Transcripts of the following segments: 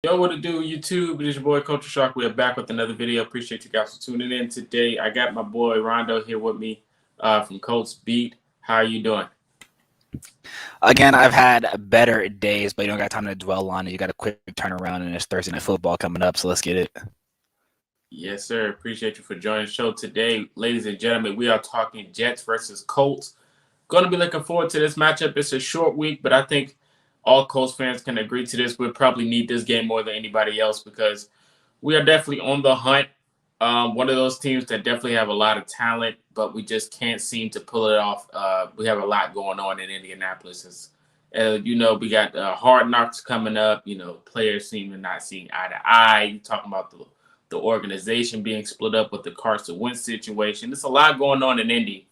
Yo, what it do, YouTube? It is your boy, Culture Shock. We are back with another video. Appreciate you guys for tuning in today. I got my boy Rondo here with me from Colts Beat. How are you doing? Again, I've had better days, but you don't got time to dwell on it. You got a quick turnaround, and it's Thursday Night Football coming up, so let's get it. Yes, sir. Appreciate you for joining the show today. Ladies and gentlemen, we are talking Jets versus Colts. Going to be looking forward to this matchup. It's a short week, but I think all Colts fans can agree to this. We'll probably need this game more than anybody else because we are definitely on the hunt. One of those teams that definitely have a lot of talent, but we just can't seem to pull it off. We have a lot going on in Indianapolis. We got hard knocks coming up. Players seem to not seeing eye to eye. You talking about the organization being split up with the Carson Wentz situation. There's a lot going on in Indy.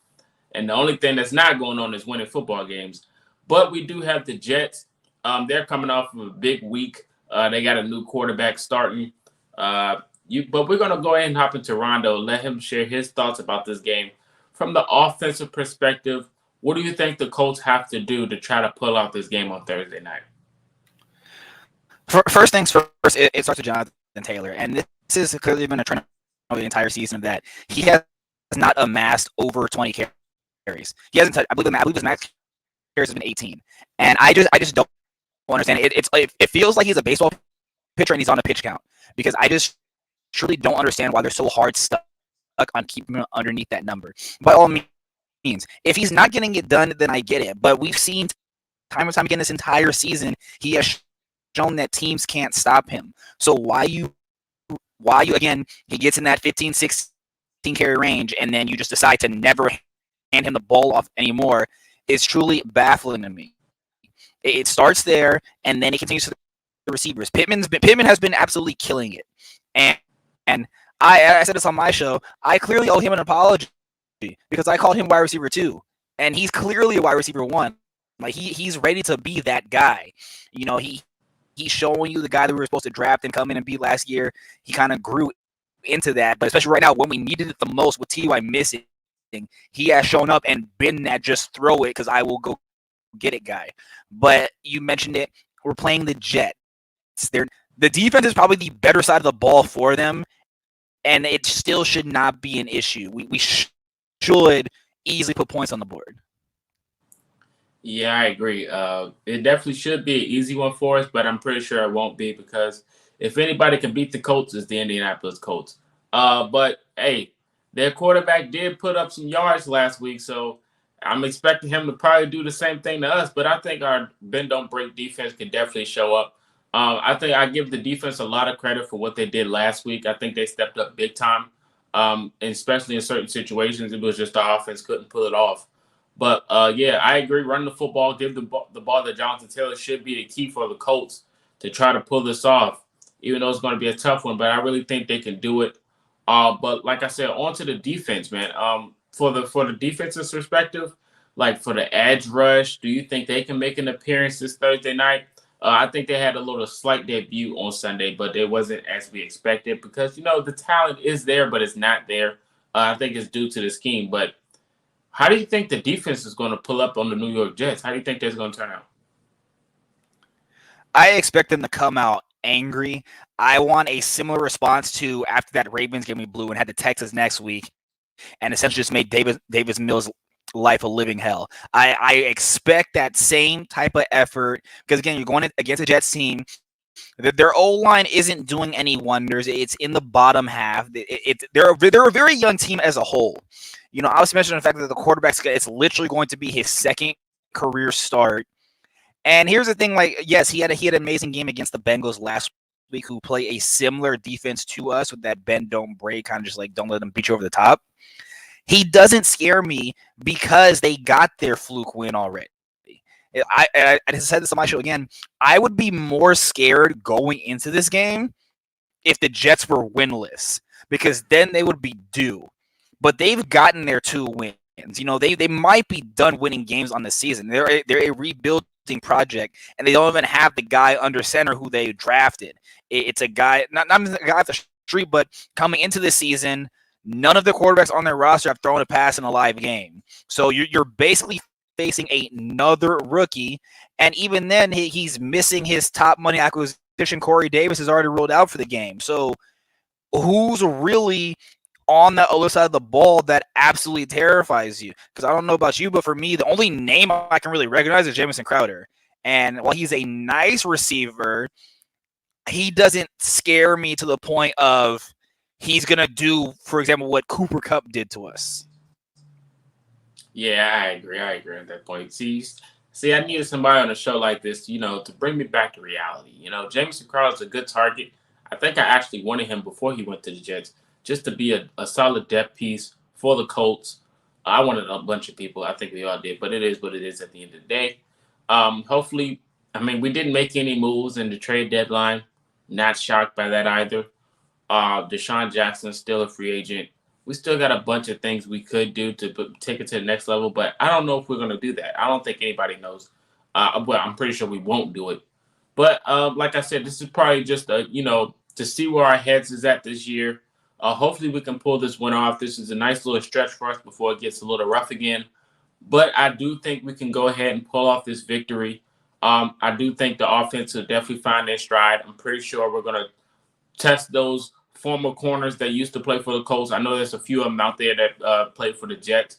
And the only thing that's not going on is winning football games. But we do have the Jets. They're coming off of a big week. They got a new quarterback starting. But we're going to go ahead and hop into Rondo, let him share his thoughts about this game. From the offensive perspective, what do you think the Colts have to do to try to pull out this game on Thursday night? First things first, it starts with Jonathan Taylor. And this has clearly been a trend over the entire season that he has not amassed over 20 carries. He hasn't touched, I believe his max carries has been 18. And I just don't understand it. It feels like he's a baseball pitcher and he's on a pitch count because I just truly don't understand why they're so hard stuck on keeping him underneath that number. By all means, if he's not getting it done, then I get it. But we've seen time and time again this entire season, he has shown that teams can't stop him. So why you again, he gets in that 15, 16 carry range, and then you just decide to never hand him the ball off anymore is truly baffling to me. It starts there, and then it continues to the receivers. Pittman has been absolutely killing it. And I said this on my show, I clearly owe him an apology because I called him wide receiver 2, and he's clearly a wide receiver 1. Like he's ready to be that guy. He's showing you the guy that we were supposed to draft and come in and be last year. He kind of grew into that, but especially right now when we needed it the most with T.Y. missing, he has shown up and been that just throw it because I will go get it guy. But you mentioned it. We're playing the Jets. The defense is probably the better side of the ball for them, and it still should not be an issue. We should easily put points on the board. Yeah, I agree. It definitely should be an easy one for us, but I'm pretty sure it won't be because if anybody can beat the Colts, it's the Indianapolis Colts. But, hey, their quarterback did put up some yards last week, so I'm expecting him to probably do the same thing to us, but I think our bend-don't-break defense can definitely show up. I think I give the defense a lot of credit for what they did last week. I think they stepped up big time, and especially in certain situations. It was just the offense couldn't pull it off. But, yeah, I agree. Run the football, give the ball to Jonathan Taylor should be the key for the Colts to try to pull this off, even though it's going to be a tough one. But I really think they can do it. But like I said, on to the defense, man. For the defense's perspective, like for the edge rush, do you think they can make an appearance this Thursday night? I think they had a little slight debut on Sunday, but it wasn't as we expected because, the talent is there, but it's not there. I think it's due to the scheme. But how do you think the defense is going to pull up on the New York Jets? How do you think that's going to turn out? I expect them to come out angry. I want a similar response to after that Ravens game we blew and had to Texas next week and essentially just made Davis Mills' life a living hell. I expect that same type of effort because, again, you're going against a Jets team. Their O-line isn't doing any wonders. It's in the bottom half. They're a very young team as a whole. I was mentioning the fact that the quarterback, it's literally going to be his second career start. And here's the thing, yes, he had an amazing game against the Bengals last week, who play a similar defense to us with that bend, don't break, kind of just don't let them beat you over the top. He doesn't scare me because they got their fluke win already. I said this on my show again. I would be more scared going into this game if the Jets were winless because then they would be due. But they've gotten their 2 wins. They might be done winning games on the season. They're a rebuilding project, and they don't even have the guy under center who they drafted. It's a guy, not a guy off the street, but coming into the season, none of the quarterbacks on their roster have thrown a pass in a live game. So you're basically facing another rookie, and even then he's missing his top money acquisition addition, Corey Davis is already ruled out for the game. So who's really on that other side of the ball that absolutely terrifies you? Because I don't know about you, but for me, the only name I can really recognize is Jamison Crowder. And while he's a nice receiver, he doesn't scare me to the point of he's going to do, for example, what Cooper Kupp did to us. Yeah, I agree. I agree at that point. See, I needed somebody on a show like this, to bring me back to reality. Jameson Crowder's a good target. I think I actually wanted him before he went to the Jets, just to be a solid depth piece for the Colts. I wanted a bunch of people. I think we all did, but it is what it is at the end of the day. Hopefully, I mean, we didn't make any moves in the trade deadline. Not shocked by that either. Deshaun Jackson's still a free agent. We still got a bunch of things we could do to take it to the next level, but I don't know if we're going to do that. I don't think anybody knows. But I'm pretty sure we won't do it. But like I said, this is probably just to see where our heads is at this year. Hopefully we can pull this one off. This is a nice little stretch for us before it gets a little rough again. But I do think we can go ahead and pull off this victory. I do think the offense will definitely find their stride. I'm pretty sure we're going to test those former corners that used to play for the Colts. I know there's a few of them out there that played for the Jets.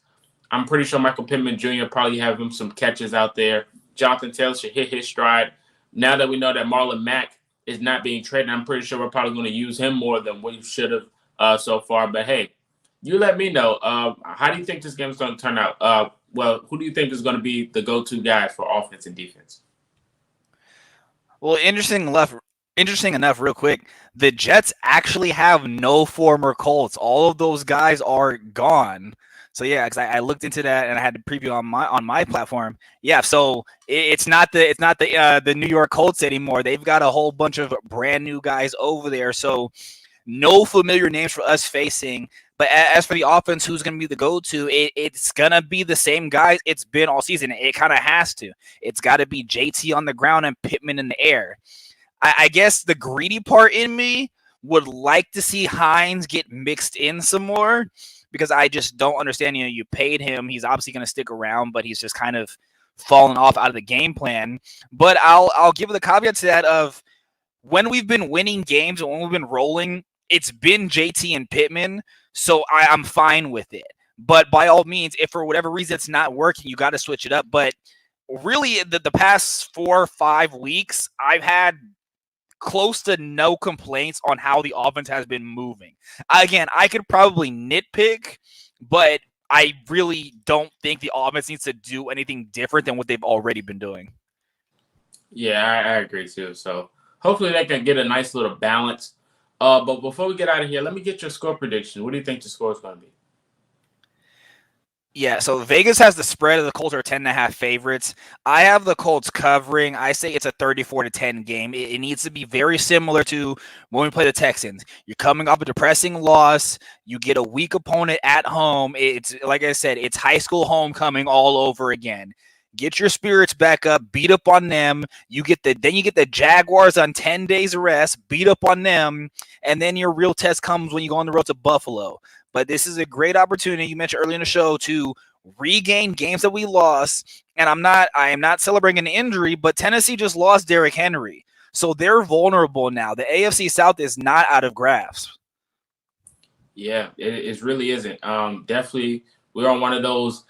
I'm pretty sure Michael Pittman Jr. probably have him some catches out there. Jonathan Taylor should hit his stride. Now that we know that Marlon Mack is not being traded, I'm pretty sure we're probably going to use him more than we should have so far. But hey, you let me know. How do you think this game is going to turn out? Well, who do you think is going to be the go-to guys for offense and defense? Well, interesting enough, real quick, the Jets actually have no former Colts. All of those guys are gone. So yeah, because I looked into that and I had to preview on my platform. Yeah, so it's not the New York Colts anymore. They've got a whole bunch of brand new guys over there. So no familiar names for us facing. But as for the offense, who's going to be the go-to? It's going to be the same guys it's been all season. It kind of has to. It's got to be JT on the ground and Pittman in the air. I guess the greedy part in me would like to see Hines get mixed in some more because I just don't understand. You paid him. He's obviously going to stick around, but he's just kind of fallen off out of the game plan. But I'll give the caveat to that of when we've been winning games and when we've been rolling, it's been JT and Pittman, so I'm fine with it. But by all means, if for whatever reason it's not working, you got to switch it up. But really, the past 4 or 5 weeks, I've had close to no complaints on how the offense has been moving. Again, I could probably nitpick, but I really don't think the offense needs to do anything different than what they've already been doing. Yeah, I agree too. So hopefully they can get a nice little balance. But before we get out of here, let me get your score prediction. What do you think the score is going to be? Yeah, so Vegas has the spread of the Colts are 10.5 favorites. I have the Colts covering. I say it's a 34-10 game. It needs to be very similar to when we play the Texans. You're coming off a depressing loss. You get a weak opponent at home. It's like I said, it's high school homecoming all over again. Get your spirits back up, beat up on them. You get the Jaguars on 10 days of rest, beat up on them, and then your real test comes when you go on the road to Buffalo. But this is a great opportunity, you mentioned earlier in the show, to regain games that we lost. And I am not celebrating an injury, but Tennessee just lost Derrick Henry. So they're vulnerable now. The AFC South is not out of grasp. Yeah, it really isn't. Definitely, we're on one of those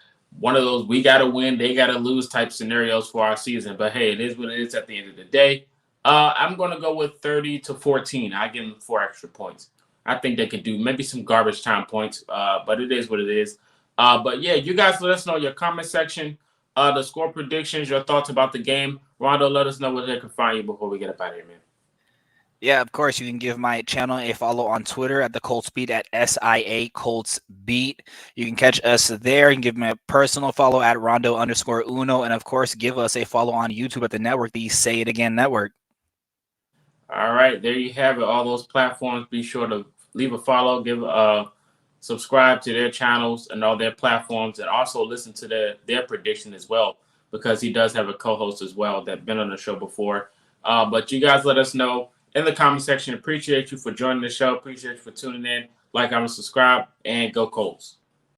we got to win, they got to lose type scenarios for our season. But hey, it is what it is at the end of the day. I'm going to go with 30-14. I give them 4 extra points. I think they could do maybe some garbage time points, but it is what it is. But yeah, you guys let us know your comment section, the score predictions, your thoughts about the game. Rondo, let us know where they can find you before we get up out of here, man. Yeah, of course. You can give my channel a follow on Twitter at the Colts Beat at SIA Colts Beat. You can catch us there. You can give me a personal follow at Rondo_Uno. And of course, give us a follow on YouTube at the network, the Say It Again Network. All right, there you have it. All those platforms. Be sure to leave a follow, subscribe to their channels and all their platforms, and also listen to their prediction as well, because he does have a co-host as well that's been on the show before. But you guys let us know in the comment section. Appreciate you for joining the show. Appreciate you for tuning in. Like, comment, subscribe, and go Colts.